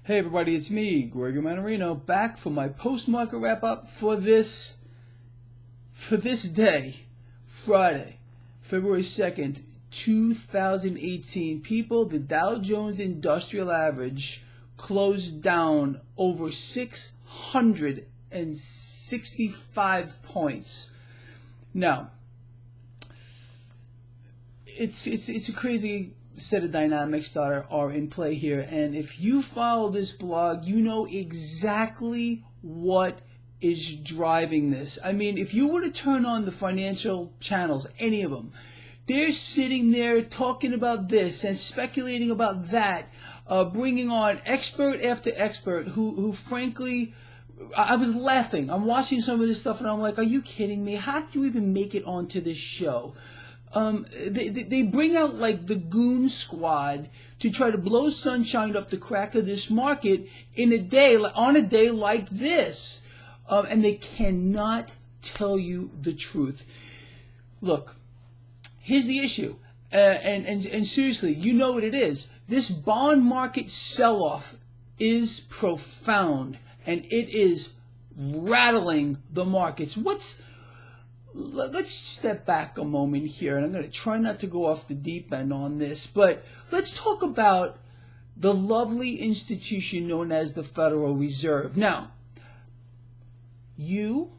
Hey everybody, it's me, Gregory Mannarino, back for my post-market wrap-up for this day, Friday, February 2nd, 2018. People, the Dow Jones Industrial Average closed down over 665 points. Now, it's a crazy set of dynamics that are in play here, and if you follow this blog, you know exactly what is driving this. I mean, if you were to turn on the financial channels, any of them, they're sitting there talking about this and speculating about that, bringing on expert after expert who frankly, I was laughing. I'm watching some of this stuff and I'm like, are you kidding me? How did you even make it onto this show? They bring out like the goon squad to try to blow sunshine up the crack of this market on a day like this, and they cannot tell you the truth. Look, here's the issue, and seriously, you know what it is. This bond market sell-off is profound, and it is rattling the markets. Let's step back a moment here, and I'm going to try not to go off the deep end on this, but let's talk about the lovely institution known as the Federal Reserve. Now, you,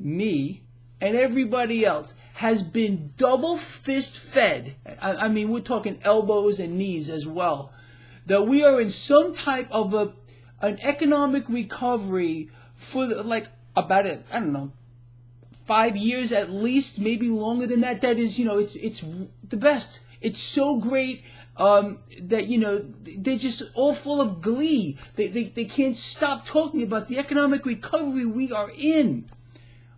me, and everybody else has been double fist fed. I mean, we're talking elbows and knees as well, that we are in some type of an economic recovery for about it, I don't know, 5 years at least, maybe longer than that. That is, it's the best. It's so great that, they're just all full of glee. They can't stop talking about the economic recovery we are in.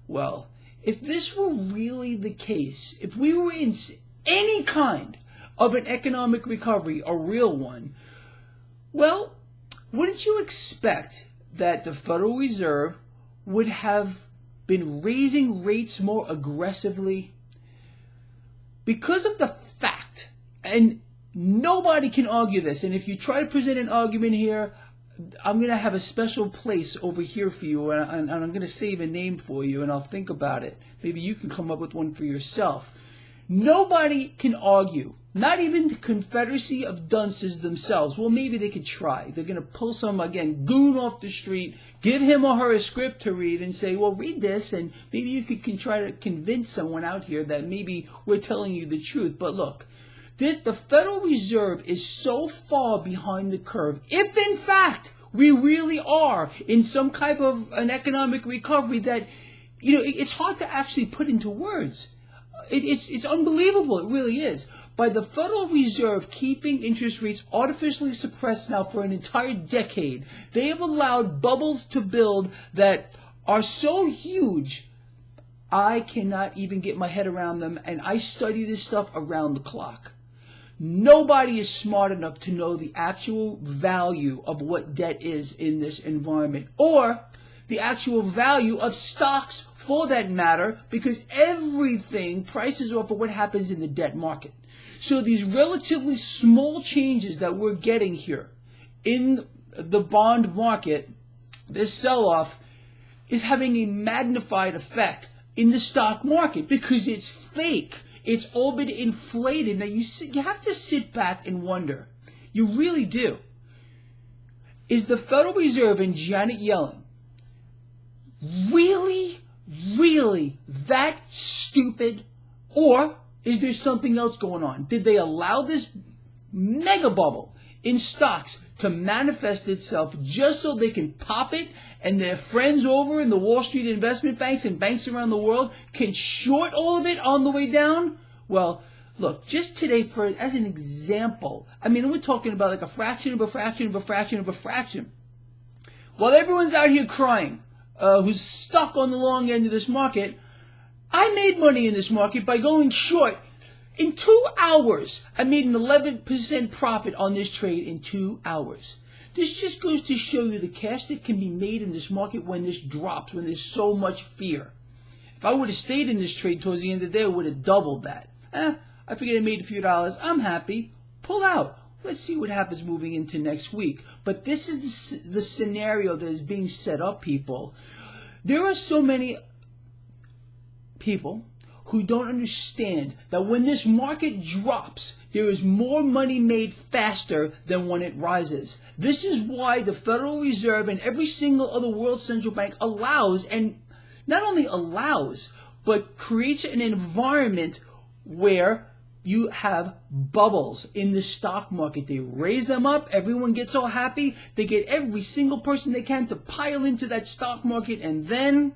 Well, if this were really the case, if we were in any kind of an economic recovery, a real one, well, wouldn't you expect that the Federal Reserve would have been raising rates more aggressively? Because of the fact, and nobody can argue this, and if you try to present an argument here, I'm going to have a special place over here for you, and I'm going to save a name for you, and I'll think about it. Maybe you can come up with one for yourself. Nobody can argue, not even the Confederacy of Dunces themselves. Well, maybe they could try. They're going to pull some, again, goon off the street, give him or her a script to read and say, well, read this, and maybe you can try to convince someone out here that maybe we're telling you the truth. But look, the Federal Reserve is so far behind the curve. If, in fact, we really are in some type of an economic recovery that, it's hard to actually put into words. It's unbelievable. It really is. By the Federal Reserve keeping interest rates artificially suppressed now for an entire decade, they have allowed bubbles to build that are so huge, I cannot even get my head around them, and I study this stuff around the clock. Nobody is smart enough to know the actual value of what debt is in this environment, or the actual value of stocks for that matter, because everything prices off of what happens in the debt market. So these relatively small changes that we're getting here in the bond market, this sell-off, is having a magnified effect in the stock market because it's fake. It's all been inflated. Now you have to sit back and wonder. You really do. Is the Federal Reserve and Janet Yellen really that stupid? Or is there something else going on? Did they allow this mega bubble in stocks to manifest itself just so they can pop it and their friends over in the Wall Street investment banks and banks around the world can short all of it on the way down? Well, look, just today, as an example, I mean, we're talking about like a fraction of a fraction of a fraction of a fraction. While everyone's out here crying, who's stuck on the long end of this market, I made money in this market by going short. In 2 hours, I made an 11% profit on this trade in 2 hours. This just goes to show you the cash that can be made in this market when this drops, when there's so much fear. If I would have stayed in this trade towards the end of the day, I would have doubled that. I figured I made a few dollars. I'm happy. Pull out. Let's see what happens moving into next week. But this is the scenario that is being set up, people. There are so many people who don't understand that when this market drops, there is more money made faster than when it rises. This is why the Federal Reserve and every single other world central bank allows, and not only allows, but creates an environment where you have bubbles in the stock market. They raise them up, everyone gets all happy, they get every single person they can to pile into that stock market, and then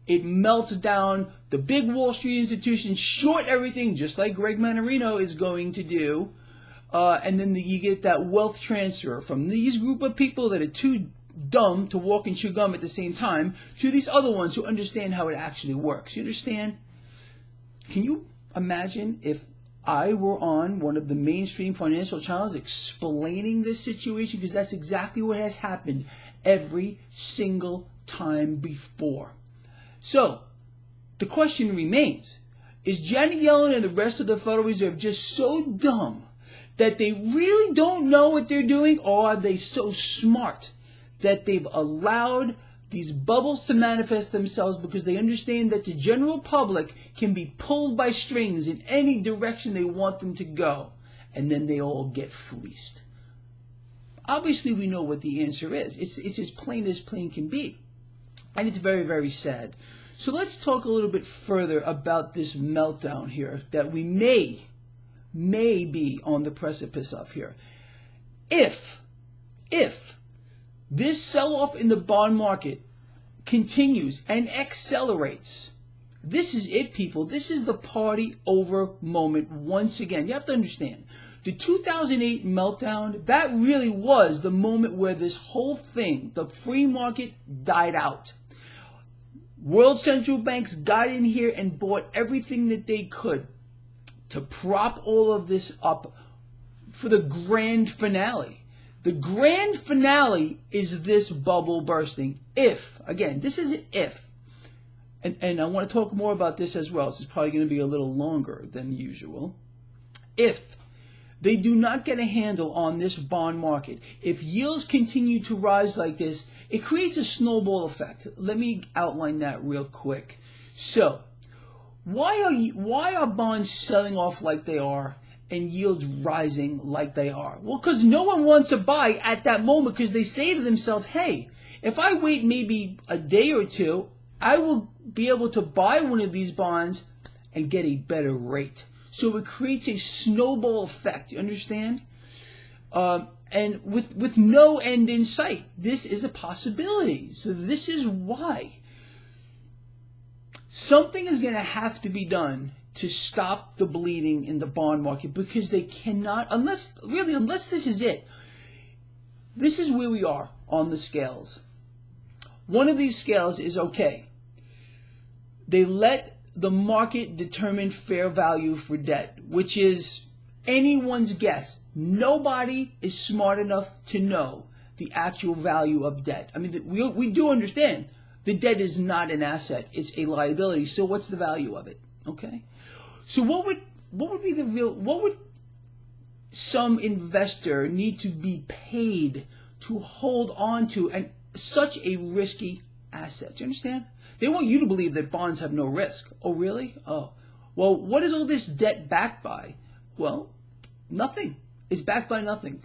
it melts down. The big Wall Street institutions short everything, just like Greg Mannarino is going to do. And then you get that wealth transfer from these group of people that are too dumb to walk and chew gum at the same time to these other ones who understand how it actually works. You understand? Can you imagine if I were on one of the mainstream financial channels explaining this situation? Because that's exactly what has happened every single time before. So, the question remains, is Janet Yellen and the rest of the Federal Reserve just so dumb that they really don't know what they're doing, or are they so smart that they've allowed these bubbles to manifest themselves because they understand that the general public can be pulled by strings in any direction they want them to go, and then they all get fleeced? Obviously, we know what the answer is. It's as plain can be. And it's very, very sad. So let's talk a little bit further about this meltdown here that we may be on the precipice of here. If this sell-off in the bond market continues and accelerates, this is it, people. This is the party over moment once again. You have to understand, the 2008 meltdown, that really was the moment where this whole thing, the free market, died out. World central banks got in here and bought everything that they could to prop all of this up for the grand finale. The grand finale is this bubble bursting. If, again, this is an if. And I want to talk more about this as well. This is probably going to be a little longer than usual. If they do not get a handle on this bond market, if yields continue to rise like this, it creates a snowball effect. Let me outline that real quick. So, why are bonds selling off like they are and yields rising like they are? Well, because no one wants to buy at that moment, because they say to themselves, hey, if I wait maybe a day or two, I will be able to buy one of these bonds and get a better rate. So it creates a snowball effect, you understand? And with no end in sight. This is a possibility. So this is why something is going to have to be done to stop the bleeding in the bond market, because they cannot, unless this is it. This is where we are on the scales. One of these scales is okay. They let the market determine fair value for debt, which is anyone's guess. Nobody is smart enough to know the actual value of debt. I mean, we do understand the debt is not an asset; it's a liability. So, what's the value of it? Okay. So, what would some investor need to be paid to hold on to such a risky asset? Do you understand? They want you to believe that bonds have no risk. Oh, really? Oh. Well, what is all this debt backed by? Well, nothing. It's backed by nothing.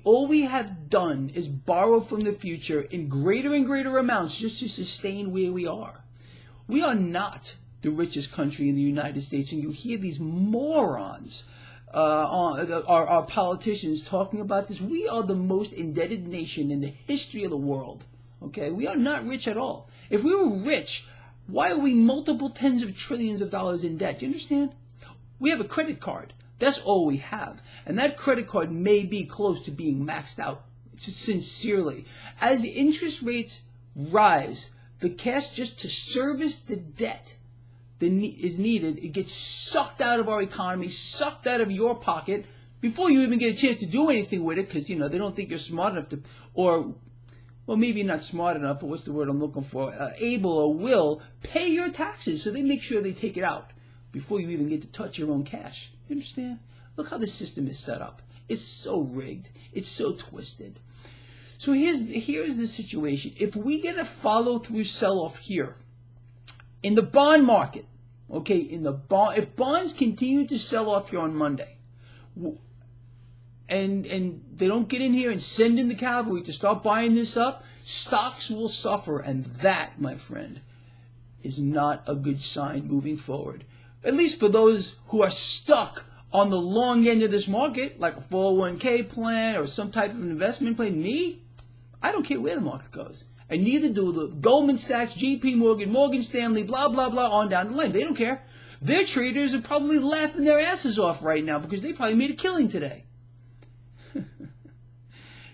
All we have done is borrow from the future in greater and greater amounts just to sustain where we are. We are not the richest country in the United States, and you hear these morons, our politicians, talking about this. We are the most indebted nation in the history of the world. Okay, we are not rich at all. If we were rich, why are we multiple tens of trillions of dollars in debt? Do you understand? We have a credit card. That's all we have. And that credit card may be close to being maxed out, sincerely. As interest rates rise, the cash just to service the debt that is needed, it gets sucked out of our economy, sucked out of your pocket before you even get a chance to do anything with it, because, they don't think you're smart enough to, or, well, maybe not smart enough, but what's the word I'm looking for? Able or will pay your taxes. So they make sure they take it out before you even get to touch your own cash. You understand? Look how the system is set up. It's so rigged. It's so twisted. So here's the situation. If we get a follow-through sell-off here in the bond market, okay, if bonds continue to sell off here on Monday, and they don't get in here and send in the cavalry to start buying this up, stocks will suffer, and that, my friend, is not a good sign moving forward. At least for those who are stuck on the long end of this market, like a 401k plan or some type of investment plan. Me, I don't care where the market goes. And neither do the Goldman Sachs, JP Morgan, Morgan Stanley, blah, blah, blah, on down the line. They don't care. Their traders are probably laughing their asses off right now because they probably made a killing today.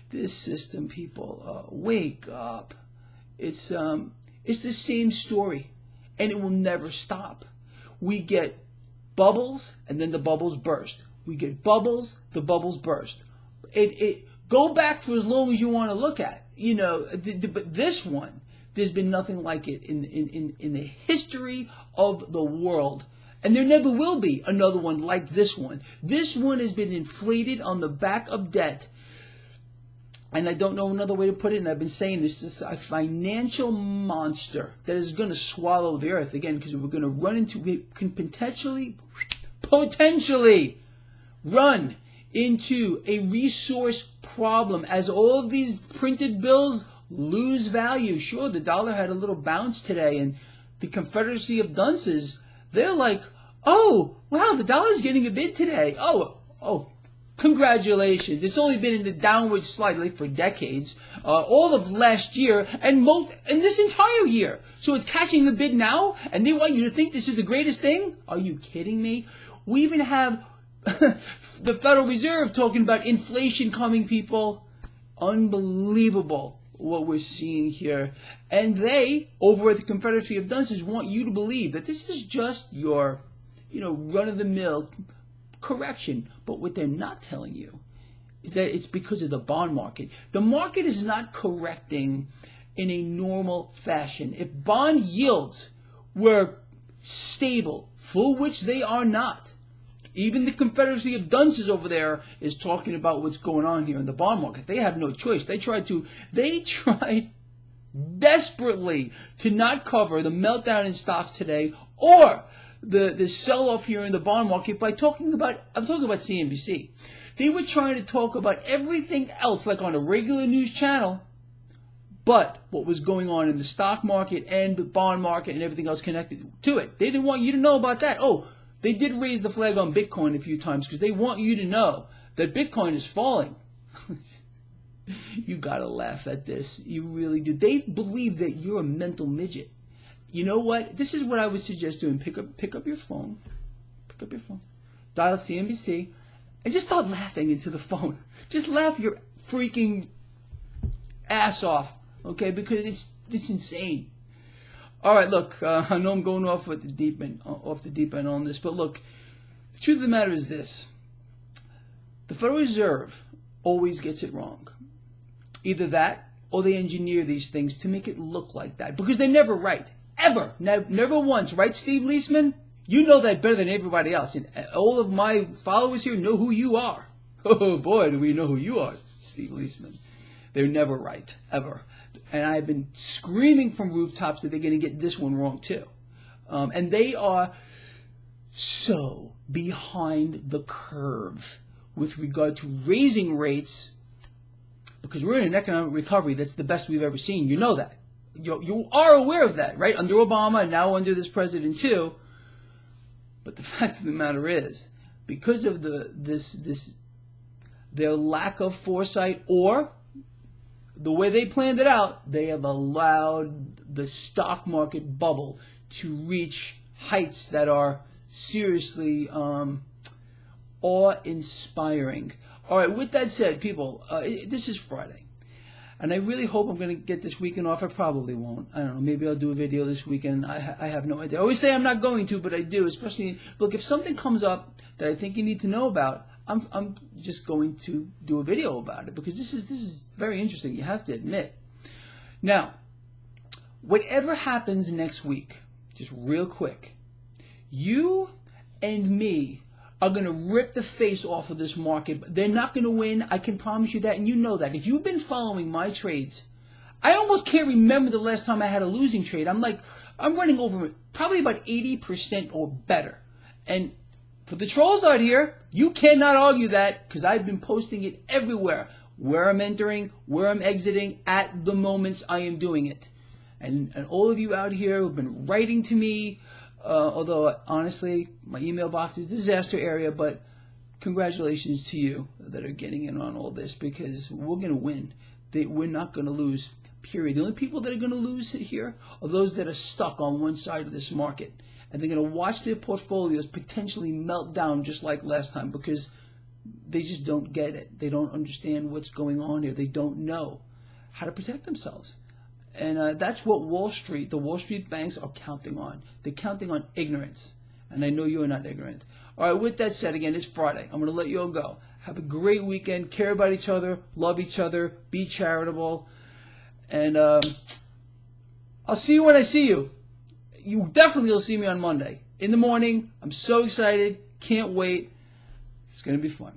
This system, people, wake up. It's the same story, and it will never stop. We get bubbles, and then the bubbles burst. We get bubbles, the bubbles burst. Go back for as long as you want to look at. But this one, there's been nothing like it in the history of the world. And there never will be another one like this one. This one has been inflated on the back of debt. And I don't know another way to put it, and I've been saying this is a financial monster that is going to swallow the earth again, because we're going to we can potentially run into a resource problem as all of these printed bills lose value. Sure, the dollar had a little bounce today, and the Confederacy of Dunces, they're like, oh, wow, the dollar's getting a bid today. Oh, congratulations. It's only been in the downward slide like for decades, all of last year and this entire year. So it's catching a bid now, and they want you to think this is the greatest thing? Are you kidding me? We even have the Federal Reserve talking about inflation coming, people. Unbelievable what we're seeing here. And they, over at the Confederacy of Dunces, want you to believe that this is just your, run-of-the-mill correction. But what they're not telling you is that it's because of the bond market. The market is not correcting in a normal fashion. If bond yields were stable, for which they are not, even the Confederacy of Dunces over there is talking about what's going on here in the bond market. They have no choice. They tried desperately to not cover the meltdown in stocks today or the sell-off here in the bond market by I'm talking about CNBC. They were trying to talk about everything else like on a regular news channel, but what was going on in the stock market and the bond market and everything else connected to it. They didn't want you to know about that. Oh, they did raise the flag on Bitcoin a few times because they want you to know that Bitcoin is falling. You gotta laugh at this. You really do. They believe that you're a mental midget. You know what? This is what I would suggest doing. Pick up your phone. Pick up your phone. Dial CNBC and just start laughing into the phone. Just laugh your freaking ass off, okay? Because it's insane. All right, look, I know I'm going off the deep end on this, but look, the truth of the matter is this: the Federal Reserve always gets it wrong. Either that, or they engineer these things to make it look like that, because they're never right, ever, never once, right, Steve Leisman? You know that better than everybody else, and all of my followers here know who you are. Oh boy, do we know who you are, Steve Leisman. They're never right, ever. And I've been screaming from rooftops that they're going to get this one wrong too. And they are so behind the curve with regard to raising rates, because we're in an economic recovery that's the best we've ever seen. You know that. You are aware of that, right? Under Obama and now under this president too. But the fact of the matter is, because of their lack of foresight, or the way they planned it out, they have allowed the stock market bubble to reach heights that are seriously awe-inspiring. All right, with that said, people, this is Friday, and I really hope I'm going to get this weekend off. I probably won't. I don't know. Maybe I'll do a video this weekend. I have no idea. I always say I'm not going to, but I do. Especially, look, if something comes up that I think you need to know about, I'm just going to do a video about it, because this is very interesting, you have to admit. Now, whatever happens next week, just real quick, you and me are going to rip the face off of this market. They're not going to win. I can promise you that, and you know that. If you've been following my trades, I almost can't remember the last time I had a losing trade. I'm running over probably about 80% or better. And for the trolls out here, you cannot argue that because I've been posting it everywhere. Where I'm entering, where I'm exiting, at the moments I am doing it. And all of you out here who've been writing to me, although honestly, my email box is a disaster area, but congratulations to you that are getting in on all this because we're going to win. We're not going to lose, period. The only people that are going to lose here are those that are stuck on one side of this market. And they're going to watch their portfolios potentially melt down just like last time because they just don't get it. They don't understand what's going on here. They don't know how to protect themselves. And that's what the Wall Street banks are counting on. They're counting on ignorance. And I know you're not ignorant. All right, with that said, again, it's Friday. I'm going to let you all go. Have a great weekend. Care about each other. Love each other. Be charitable. And I'll see you when I see you. You definitely will see me on Monday. In the morning. I'm so excited. Can't wait. It's going to be fun.